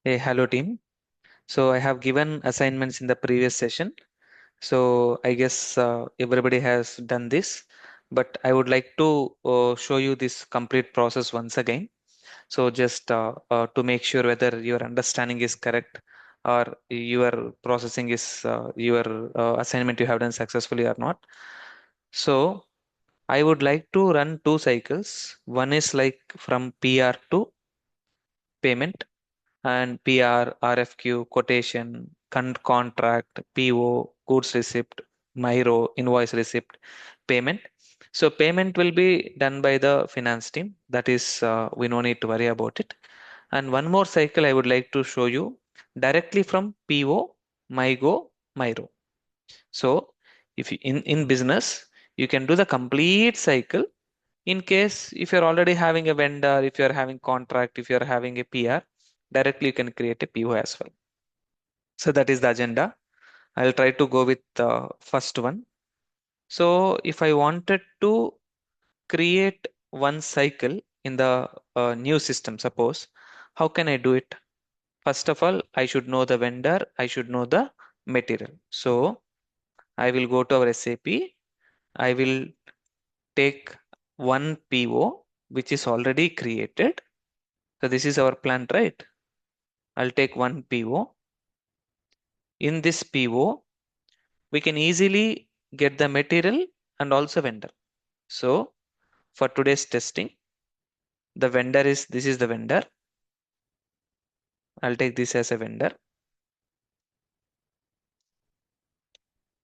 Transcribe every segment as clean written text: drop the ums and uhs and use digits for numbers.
Hey, hello team. So I have given assignments in the previous session. So I guess everybody has done this, but I would like to show you this complete process once again. So just to make sure whether your understanding is correct or your processing is your assignment you have done successfully or not. So I would like to run two cycles. One is like from PR to payment and PR, RFQ, quotation, contract, PO, goods receipt, MIRO, invoice receipt, payment. So payment will be done by the finance team. That is, we no need to worry about it. And one more cycle I would like to show you directly from PO, MyGo, MyRo. So if you, in business, you can do the complete cycle in case if you're already having a vendor, if you're having contract, if you're having a PR, directly you can create a PO as well. So that is the agenda. I'll try to go with the first one. So if I wanted to create one cycle in the new system, suppose, how can I do it? First of all, I should know the vendor, I should know the material. So I will go to our SAP. I will take one PO which is already created. So this is our plant, right? I'll take one PO. In this PO, we can easily get the material and also vendor. So for today's testing, the vendor is, this is the vendor. I'll take this as a vendor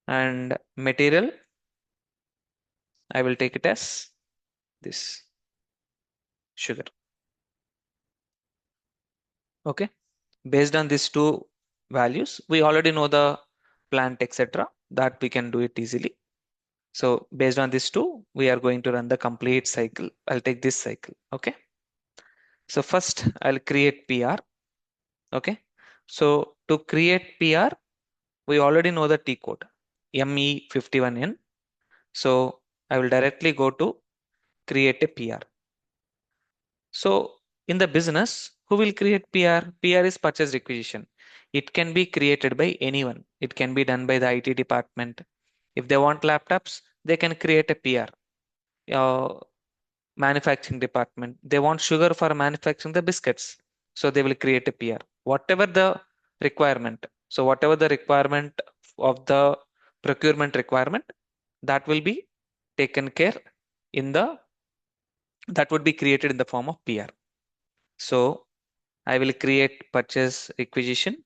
and material. I will take it as this sugar. Okay. Based on these two values, we already know the plant, etc. That we can do it easily. So based on these two, we are going to run the complete cycle. I'll take this cycle. Okay. So first I'll create PR. Okay. So to create PR, we already know the T code ME51N. So I will directly go to create a PR. So in the business, who will create PR? PR is purchase requisition. It can be created by anyone. It can be done by the IT department. If they want laptops, they can create a PR. Manufacturing department, they want sugar for manufacturing the biscuits, so they will create a PR. Whatever the requirement, so whatever the requirement of the procurement requirement, that will be taken care in the, that would be created in the form of PR. So I will create purchase requisition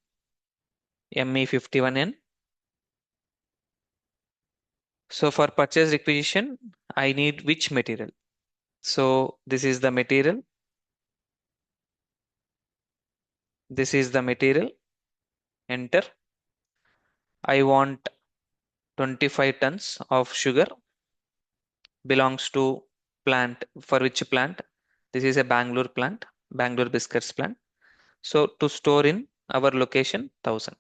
ME51N. So for purchase requisition, I need which material? So this is the material, this is the material, enter. I want 25 tons of sugar, belongs to plant. For which plant? This is a Bangalore plant, Bangalore biscuits plant. So to store in our location 1000.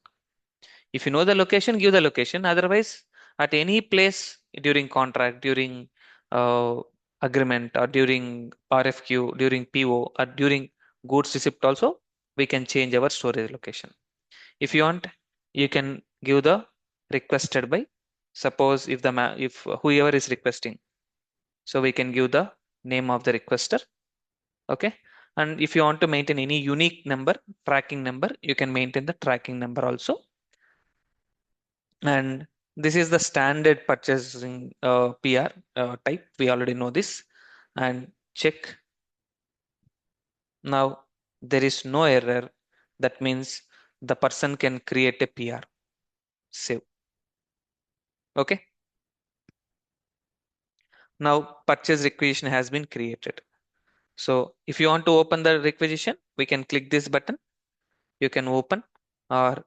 If you know the location, give the location. Otherwise, at any place during contract, during uh, agreement, or during RFQ, during PO, or during goods receipt also, we can change our storage location. If you want, you can give the requested by. Suppose if if whoever is requesting, so we can give the name of the requester. Okay. And if you want to maintain any unique number, tracking number, you can maintain the tracking number also. And this is the standard purchasing PR type. We already know this. And check. Now there is no error. That means the person can create a PR. Save. Okay. Now purchase requisition has been created. So if you want to open the requisition, we can click this button. You can open, or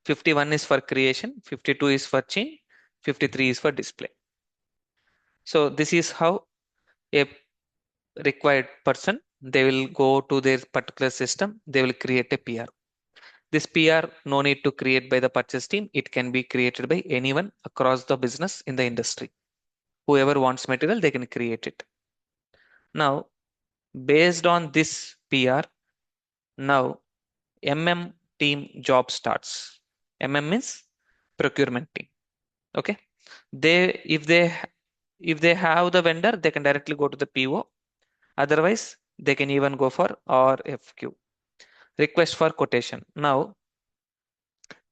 51 is for creation, 52 is for change, 53 is for display. So this is how a required person, they will go to their particular system, they will create a PR. This PR no need to create by the purchase team. It can be created by anyone across the business in the industry. Whoever wants material, they can create it. Now, based on this PR, now MM team job starts. MM means procurement team. Okay. If they have the vendor, they can directly go to the PO. Otherwise, they can even go for RFQ, request for quotation. Now,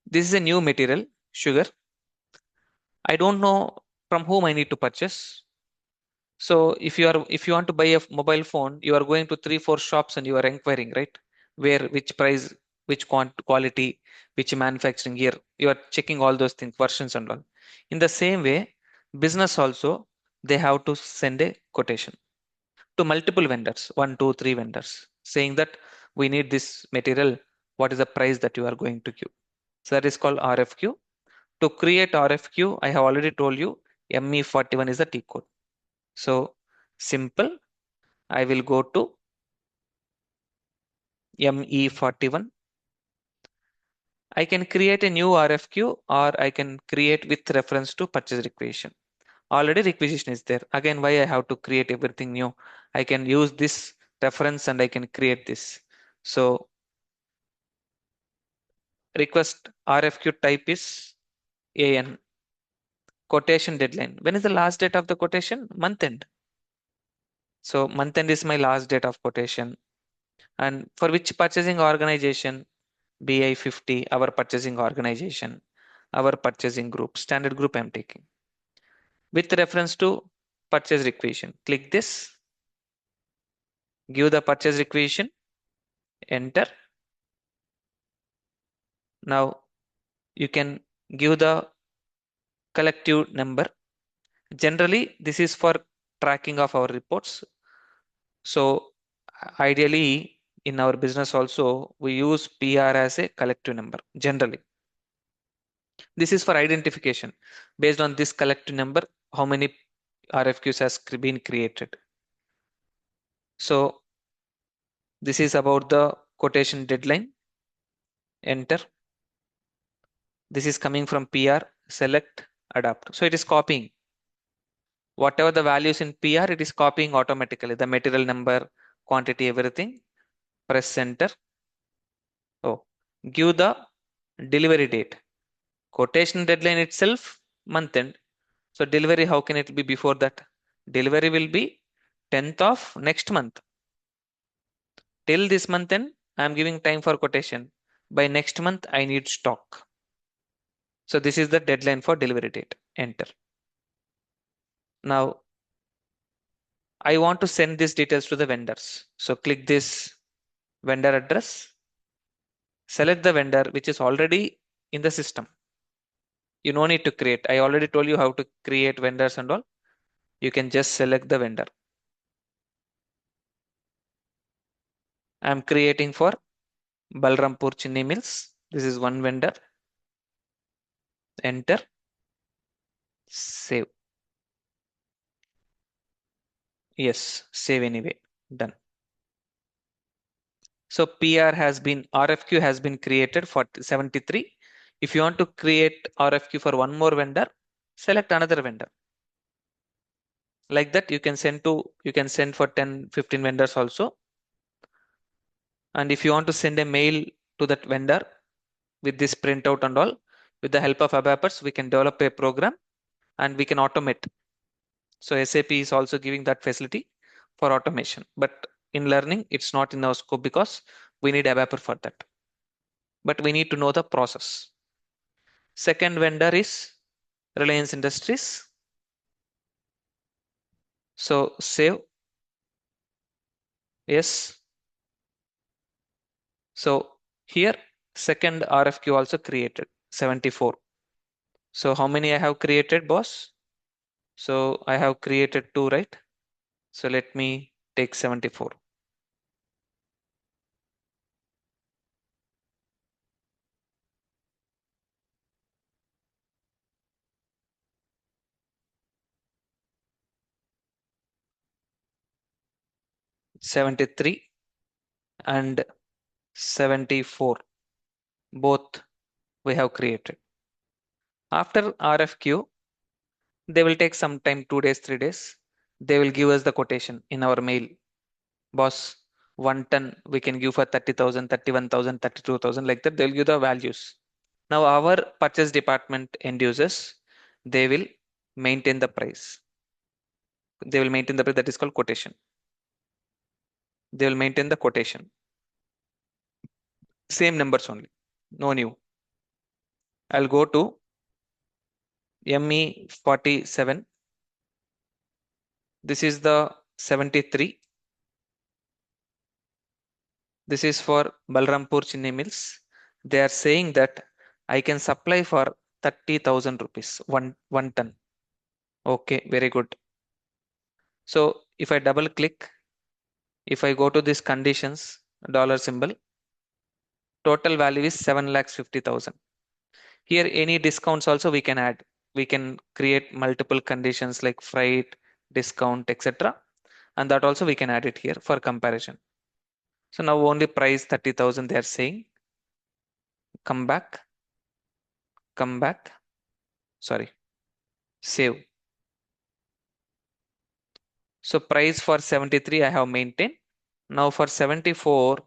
this is a new material, sugar. I don't know from whom I need to purchase. So if you want to buy a mobile phone, you are going to three, four shops and you are inquiring, right? Where, which price, which quality, which manufacturing year. You are checking all those things, versions and all. In the same way, business also, they have to send a quotation to multiple vendors, one, two, three vendors, saying that we need this material. What is the price that you are going to give? So that is called RFQ. To create RFQ, I have already told you ME41 is the T code. So simple, I will go to ME41. I can create a new RFQ or I can create with reference to purchase requisition. Already requisition is there. Again, why I have to create everything new? I can use this reference and I can create this. So request RFQ type is AN. Quotation deadline. When is the last date of the quotation? Month end. So month end is my last date of quotation. And for which purchasing organization? BI 50, our purchasing organization, our purchasing group, standard group I'm taking. With reference to purchase requisition, click this, give the purchase requisition, enter. Now you can give the collective number. Generally, this is for tracking of our reports. So ideally, in our business also, we use PR as a collective number generally. This is for identification. Based on this collective number, how many RFQs has been created. So this is about the quotation deadline. Enter. This is coming from PR. Select, adapt. So it is copying. Whatever the values in PR, it is copying automatically. The material number, quantity, everything. Press enter. Oh, give the delivery date. Quotation deadline itself, month end. So delivery, how can it be before that? Delivery will be 10th of next month. Till this month end, I am giving time for quotation. By next month, I need stock. So this is the deadline for delivery date. Enter. Now, I want to send these details to the vendors. So click this vendor address. Select the vendor which is already in the system. You no need to create. I already told you how to create vendors and all. You can just select the vendor. I am creating for Balrampur Chinni Mills. This is one vendor. Enter. Save. Yes, save anyway. Done. So PR has been, RFQ has been created for 73. If you want to create RFQ for one more vendor, select another vendor. Like that, you can send for 10, 15 vendors also. And if you want to send a mail to that vendor with this printout and all, with the help of ABAPers, we can develop a program and we can automate. So SAP is also giving that facility for automation. But in learning, it's not in our scope because we need ABAPer for that. But we need to know the process. Second vendor is Reliance Industries. So save. Yes. So here second RFQ also created 74. So how many I have created, boss? So I have created two, right? So let me take 74. '73 and 74 both we have created. After RFQ, they will take some time, 2 days, 3 days. They will give us the quotation in our mail. Boss, 1 ton we can give for 30,000, 31,000, 32,000, like that. They'll give the values. Now our purchase department end users, they will maintain the price. They will maintain the price, that is called quotation. They will maintain the quotation. Same numbers only. No new. I'll go to ME47. This is the 73. This is for Balrampur Chini Mills. They are saying that I can supply for 30,000 rupees, one ton. Okay, very good. So if I double click, if I go to this conditions, dollar symbol, total value is 7,50,000. Here any discounts also we can add. We can create multiple conditions like freight, discount, etc. And that also we can add it here for comparison. So now only price 30,000 they are saying. Come back, sorry, save. So price for 73 I have maintained. Now for 74,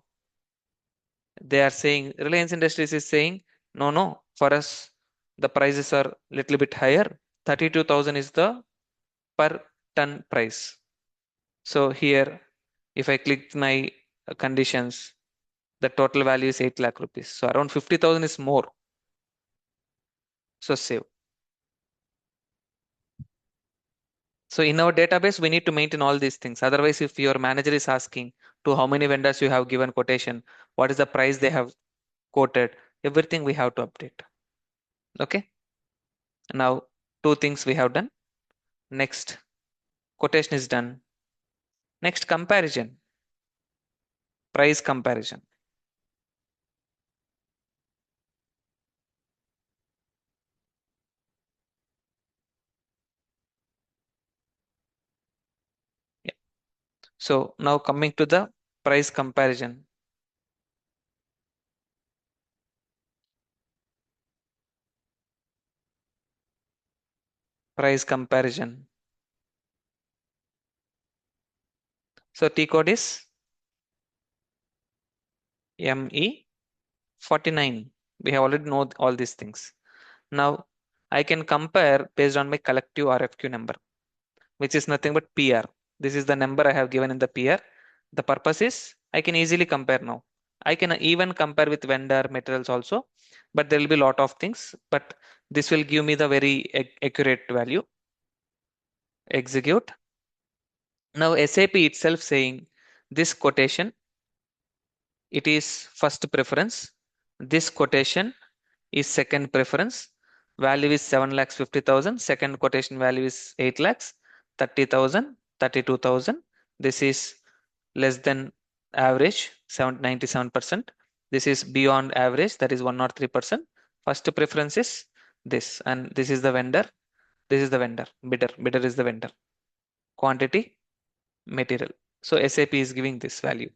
they are saying, Reliance Industries is saying, no, for us, the prices are little bit higher. 32,000 is the per ton price. So here, if I click my conditions, the total value is 8 lakh rupees. So around 50,000 is more. So save. So in our database, we need to maintain all these things. Otherwise, if your manager is asking to how many vendors you have given quotation, what is the price they have quoted, everything we have to update. Okay. Now, two things we have done. Next, quotation is done. Next, comparison, price comparison. Yeah. So now coming to the price comparison. Price comparison. So T code is ME49. We have already know all these things. Now I can compare based on my collective RFQ number, which is nothing but PR. This is the number I have given in the PR. The purpose is I can easily compare now. I can even compare with vendor materials also, but there will be a lot of things, but this will give me the very accurate value. Execute. Now SAP itself saying this quotation, it is first preference. This quotation is second preference. Value is 7,50,000. Second quotation value is 8 lakhs, 30,000, 32,000. This is less than average, 97%. This is beyond average, that is 103%. First preference is this, and this is the vendor. This is the vendor, bidder. Bidder is the vendor. Quantity, material. So SAP is giving this value.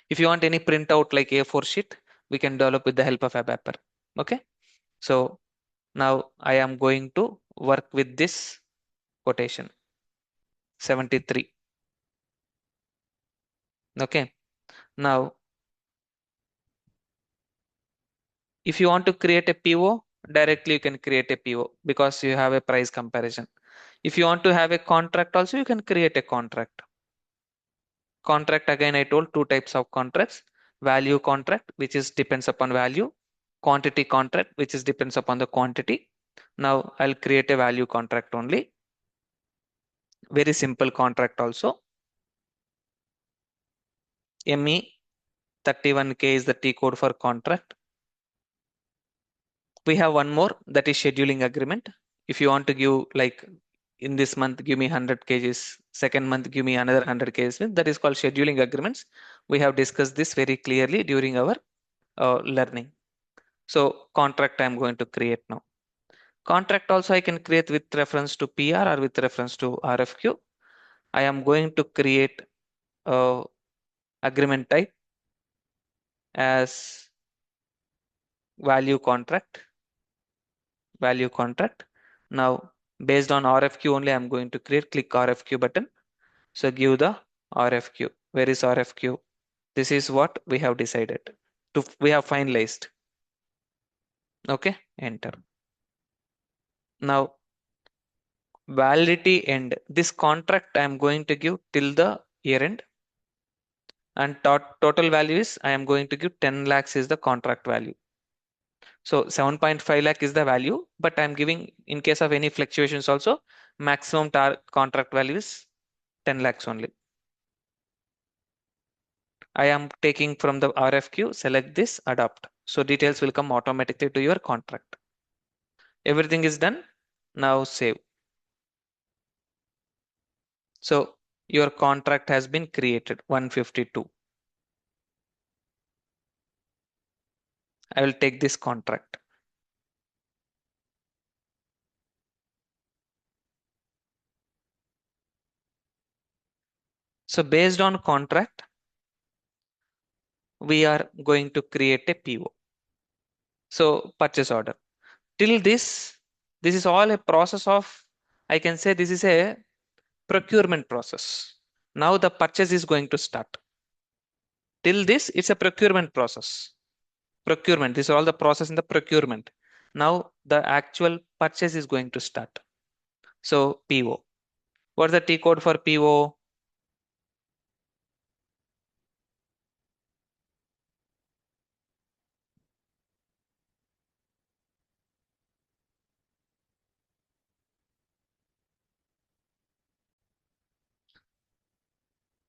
If you want any printout like A4 sheet, we can develop with the help of ABAPer. Okay. So now I am going to work with this quotation 73. Okay. Now, if you want to create a PO, directly you can create a PO because you have a price comparison. If you want to have a contract also, you can create a contract. Contract, again, I told two types of contracts. Value contract, which is depends upon value. Quantity contract, which is depends upon the quantity. Now I'll create a value contract only. Very simple contract also. ME31K is the T code for contract. We have one more, that is scheduling agreement. If you want to give, like, in this month give me 100 kgs, second month give me another 100 kgs, that is called scheduling agreements. We have discussed this very clearly during our learning. So contract I'm going to create now. Contract also I can create with reference to PR or with reference to RFQ. I am going to create a agreement type as value contract. Now based on RFQ only I'm going to create, click RFQ button. So give the RFQ. Where is RFQ? This is what we have decided we have finalized. Okay, enter. Now validity end. This contract I am going to give till the year end, and total value is I am going to give 10 lakhs is the contract value. So 7.5 lakh is the value, but I'm giving in case of any fluctuations also, maximum contract value is 10 lakhs only. I am taking from the RFQ, select this, adopt. So details will come automatically to your contract. Everything is done. Now save. So your contract has been created 152. I will take this contract. So based on contract, we are going to create a PO. So purchase order. Till this is all a process of, I can say this is a procurement process. Now the purchase is going to start. Till this, it's a procurement process. Procurement, this is all the process in the procurement. Now the actual purchase is going to start. So PO. What's the T code for PO?